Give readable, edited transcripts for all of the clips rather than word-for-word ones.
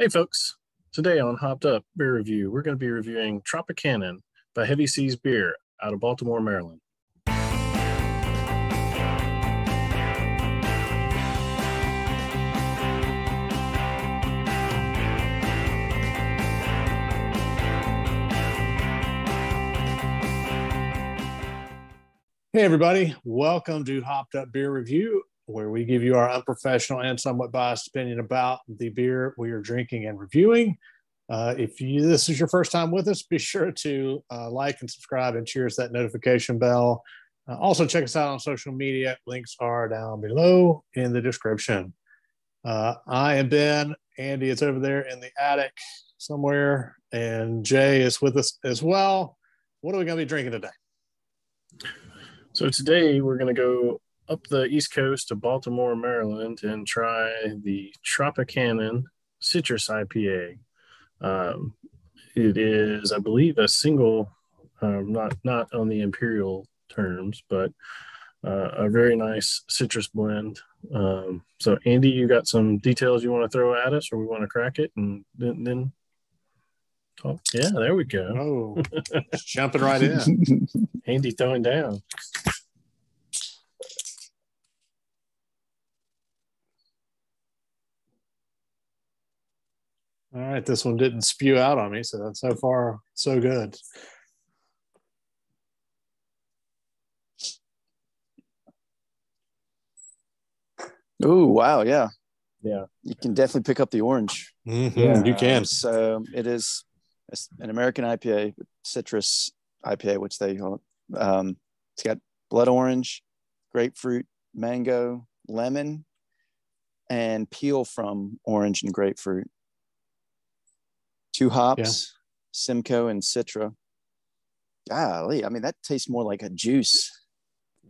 Hey folks, today on Hopped Up Beer Review, we're going to be reviewing Tropicanon by Heavy Seas Beer out of Baltimore, Maryland. Hey everybody, welcome to Hopped Up Beer Review, where we give you our unprofessional and somewhat biased opinion about the beer we are drinking and reviewing. If this is your first time with us, be sure to like and subscribe and cheers that notification bell. Also check us out on social media. Links are down below in the description. I am Ben. Andy is over there in the attic somewhere, and Jay is with us as well. What are we going to be drinking today? So today we're going to go up the East Coast to Baltimore, Maryland, and try the Tropicanon Citrus IPA. It is, I believe, a single, not on the imperial terms, but a very nice citrus blend. So, Andy, you got some details you want to throw at us, or we want to crack it and then talk? Yeah, there we go. Oh, just jumping right in. Andy throwing down. All right, this one didn't spew out on me, so far so good. Oh, wow, yeah. Yeah. You can definitely pick up the orange. Mm-hmm, Yeah. you can. So it is an American IPA, citrus IPA, which they call it. It's got blood orange, grapefruit, mango, lemon, and peel from orange and grapefruit. 2 hops, Simcoe and Citra. Golly, I mean, that tastes more like a juice.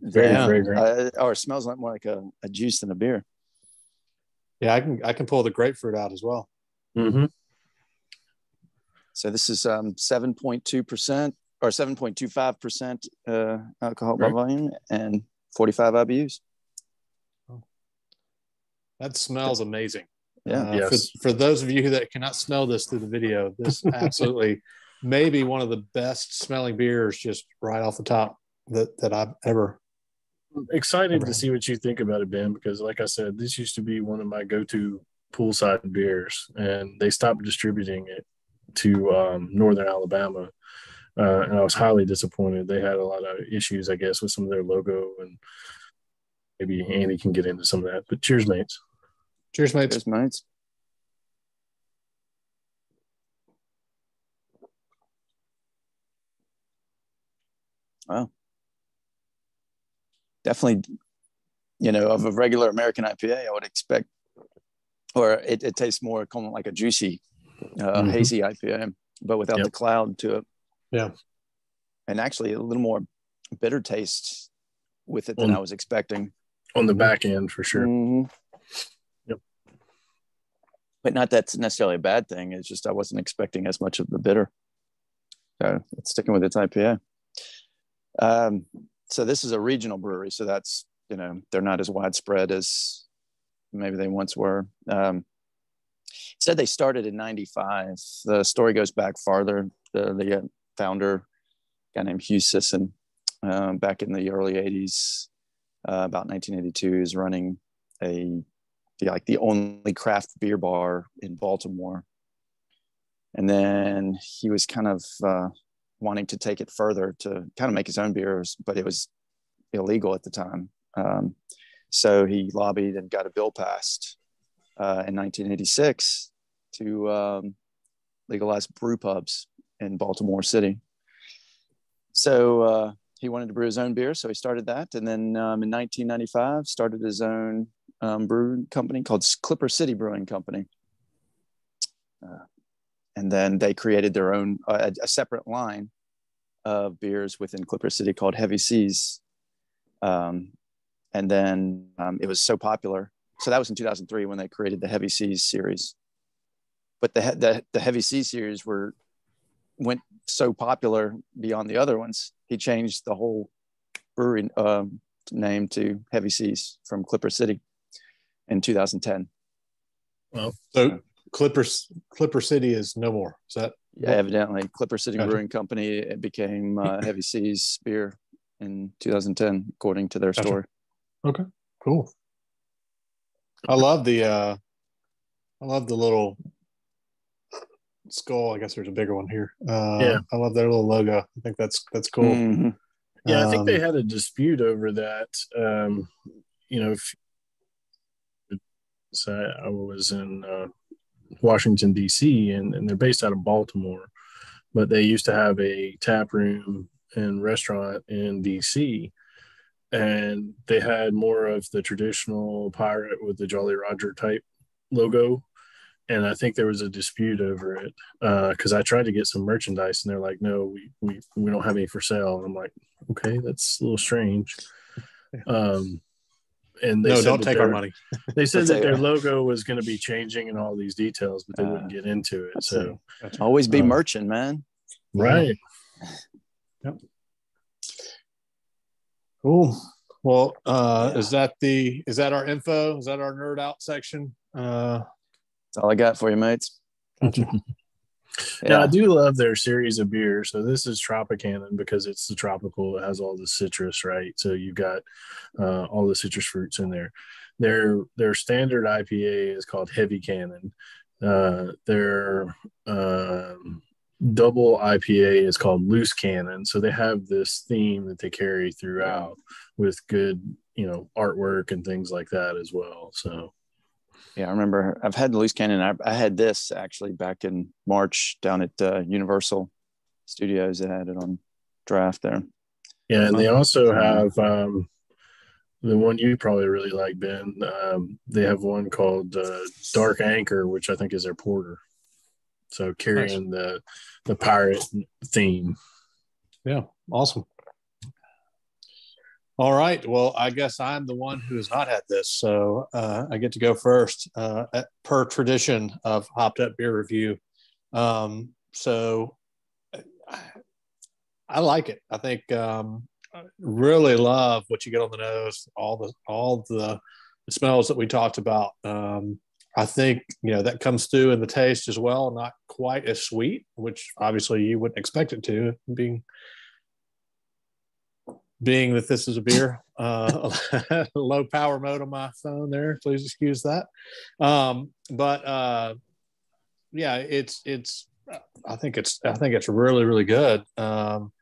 Very fragrant. Or smells like more like a juice than a beer. Yeah, I can pull the grapefruit out as well. Mm-hmm. So this is 7.2% or 7.25% alcohol by volume and 45 IBUs. That smells amazing. Yeah. Yes. For those of you that cannot smell this through the video, this absolutely may be one of the best smelling beers just right off the top that I've ever. I'm excited to see what you think about it, Ben, because like I said, this used to be one of my go-to poolside beers, and they stopped distributing it to Northern Alabama. And I was highly disappointed. They had a lot of issues, I guess, with some of their logo, and maybe Andy can get into some of that. But cheers, mates. Cheers, mates. Cheers, mates. Wow. Definitely, of a regular American IPA, I would expect, or it tastes more kind of like a juicy, hazy IPA, but without the cloud to it. Yeah. And actually a little more bitter taste with it than I was expecting. On the back end, for sure. Mm-hmm. Yep. But not that's necessarily a bad thing. It's just I wasn't expecting as much of the bitter. So it's sticking with its IPA. So this is a regional brewery. So that's, they're not as widespread as maybe they once were. It said they started in 95. The story goes back farther. The founder, a guy named Hugh Sisson, back in the early 80s, about 1982, is running the only craft beer bar in Baltimore. And then he was kind of wanting to take it further to kind of make his own beers, but it was illegal at the time. So he lobbied and got a bill passed in 1986 to legalize brew pubs in Baltimore City. So he wanted to brew his own beer, so he started that. And then in 1995, started his own brewing company called Clipper City Brewing Company. And then they created their own, a separate line of beers within Clipper City called Heavy Seas. And then it was so popular. So that was in 2003 when they created the Heavy Seas series. But the Heavy Seas series went so popular beyond the other ones, he changed the whole brewery name to Heavy Seas from Clipper City in 2010. Well, Clipper City is no more. Is that? Yeah, evidently. Clipper City Gotcha. Brewing Company, it became Heavy Seas beer in 2010, according to their story. Okay, cool. I love the little skull. I guess there's a bigger one here. Yeah. I love their little logo. I think that's cool. Mm-hmm. Yeah, I think they had a dispute over that. So I was in Washington, D.C., and they're based out of Baltimore, but they used to have a tap room and restaurant in D.C., and they had more of the traditional pirate with the Jolly Roger type logo. And I think there was a dispute over it because I tried to get some merchandise, and they're like, "No, we don't have any for sale." And I'm like, "Okay, that's a little strange." And they don't take our money. They said that their logo was going to be changing and all these details, but they wouldn't get into it. So always be merchant, man. Right. Yep. Cool. Well, is that our info? Is that our nerd out section? That's all I got for you, mates. Gotcha. Yeah, I do love their series of beers. So this is Tropicanon because it's the tropical. It has all the citrus, right? So you've got all the citrus fruits in there. Their standard IPA is called Heavy Cannon. Their double IPA is called Loose Cannon. So they have this theme that they carry throughout with good, artwork and things like that as well. So. Yeah, I remember I've had the Loose Cannon. I had this actually back in March down at Universal Studios. They had it on draft there. Yeah, and they also have the one you probably really like, Ben. They have one called Dark Anchor, which I think is their porter. So carrying the pirate theme. Yeah, awesome. All right. Well, I guess I'm the one who has not had this, so I get to go first per tradition of Hopped Up Beer Review. So I like it. I think really love what you get on the nose. All the smells that we talked about. I think that comes through in the taste as well. Not quite as sweet, which obviously you wouldn't expect it to, being that this is a beer. Low power mode on my phone there. Please excuse that. Yeah, it's. I think it's really, really good. I'm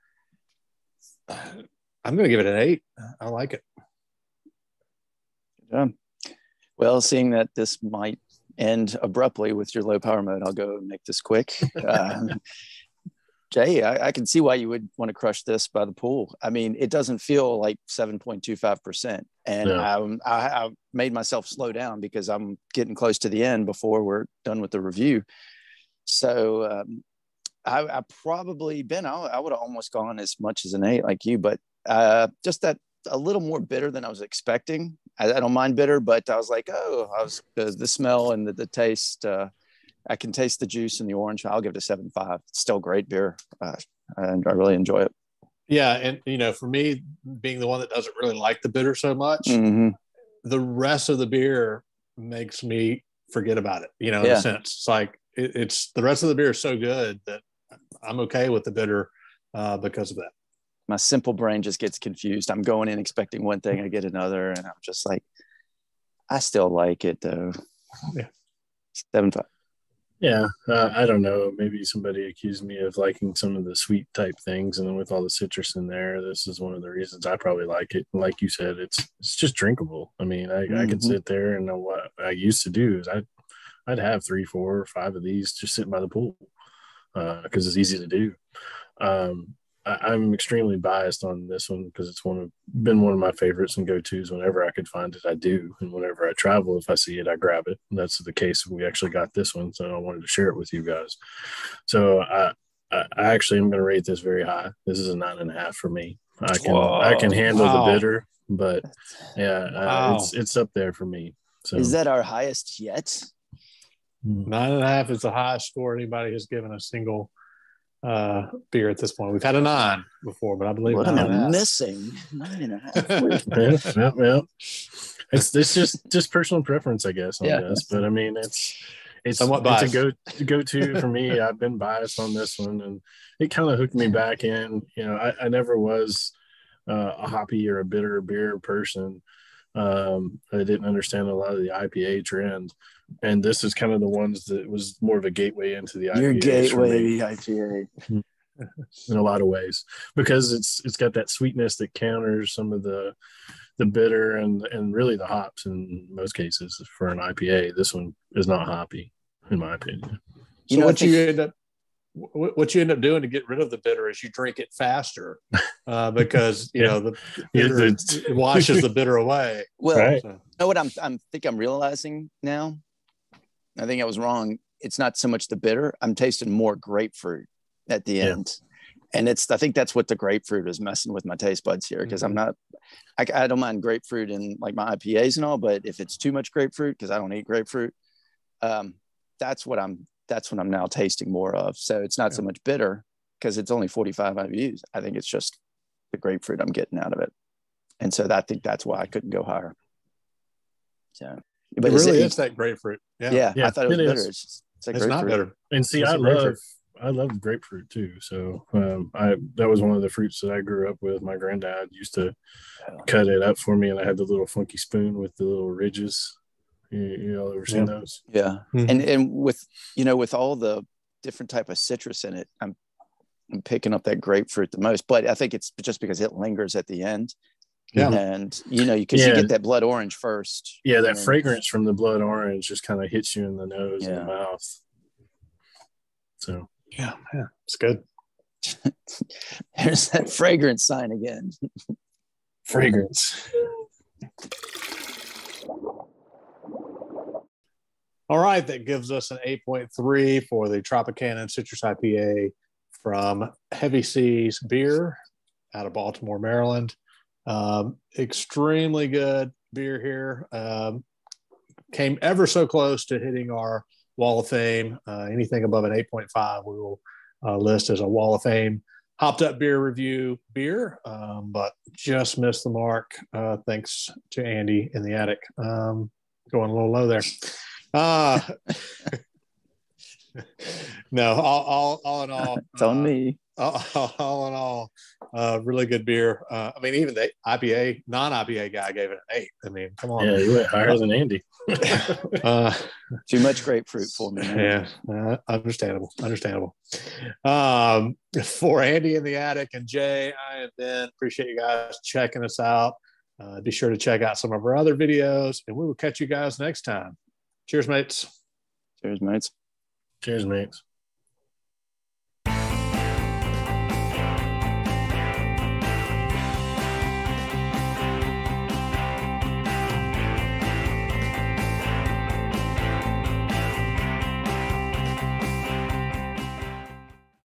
going to give it an 8. I like it. Yeah. Well, seeing that this might end abruptly with your low power mode, I'll go and make this quick. Jay, I can see why you would want to crush this by the pool. I mean, it doesn't feel like 7.25%. And I made myself slow down because I'm getting close to the end before we're done with the review. So I probably, Ben, I would have almost gone as much as an 8 like you, but just that a little more bitter than I was expecting. I don't mind bitter, but I was like, the smell and the taste, I can taste the juice in the orange. I'll give it a 7.5. It's still great beer. And I really enjoy it. Yeah. And, for me, being the one that doesn't really like the bitter so much, the rest of the beer makes me forget about it, in a sense. It's like, it's the rest of the beer is so good that I'm okay with the bitter because of that. My simple brain just gets confused. I'm going in expecting one thing, I get another. And I'm just like, I still like it though. Yeah. 7.5. Yeah, I don't know. Maybe somebody accused me of liking some of the sweet type things, and then with all the citrus in there, this is one of the reasons I probably like it. Like you said, it's just drinkable. I mean, I could sit there and what I used to do is I'd have 3, 4, 5 of these just sitting by the pool because it's easy to do. I'm extremely biased on this one because it's been one of my favorites and go-tos. Whenever I could find it, I do. And whenever I travel, if I see it, I grab it. And that's the case. We actually got this one, so I wanted to share it with you guys. So I actually am going to rate this very high. This is a 9.5 for me. I can handle the bitter, but it's up there for me. So is that our highest yet? 9.5 is the highest score anybody has given a single beer at this point. We've had a 9 before, but I believe what am I missing? 9.5. Yeah. It's just personal preference, I guess, on this. But I mean, it's a go-to for me. I've been biased on this one, and it kind of hooked me back in. You know, I never was a hoppy or a bitter beer person. I didn't understand a lot of the IPA trend, and this is kind of the ones that was more of a gateway into the IPA. Your gateway IPA. In a lot of ways, because it's got that sweetness that counters some of the bitter and really the hops in most cases. For an IPA, this one is not hoppy, in my opinion. So what you end up doing to get rid of the bitter is you drink it faster, because you know the bitter, it washes the bitter away. Well, right. You know what I'm realizing now? I think I was wrong. It's not so much the bitter. I'm tasting more grapefruit at the end. And I think that's what the grapefruit is messing with my taste buds here. Cause I don't mind grapefruit in like my IPAs and all, but if it's too much grapefruit, cause I don't eat grapefruit, that's what I'm now tasting more of. So it's not so much bitter cause it's only 45 IBUs. I think it's just the grapefruit I'm getting out of it. And so I think that's why I couldn't go higher. So, but it really is that grapefruit. Yeah. I thought it was bitter. It's not bitter. And see, I love grapefruit too. So that was one of the fruits that I grew up with. My granddad used to cut it up for me, and I had the little funky spoon with the little ridges. You ever seen those? Yeah. Mm-hmm. And with all the different type of citrus in it, I'm picking up that grapefruit the most. But I think it's just because it lingers at the end. Yeah. And you get that blood orange first. Yeah, that fragrance from the blood orange just kind of hits you in the nose and the mouth. So yeah, it's good. There's that fragrance sign again. Fragrance. All right, that gives us an 8.3 for the Tropicanon Citrus IPA from Heavy Seas Beer out of Baltimore, Maryland. Extremely good beer here. Came ever so close to hitting our Wall of Fame. Anything above an 8.5 we will list as a Wall of Fame hopped up beer review beer, but just missed the mark thanks to Andy in the attic. Going a little low there. No, all in all, it's on me. All in all, really good beer. I mean, even the non-IPA guy gave it an 8. I mean, come on. Yeah, you went higher than Andy. Too much grapefruit for me. Man. Yeah, understandable. For Andy in the attic and Jay, I and Ben, appreciate you guys checking us out. Be sure to check out some of our other videos, and we will catch you guys next time. Cheers, mates. Cheers, mates. Cheers, mates.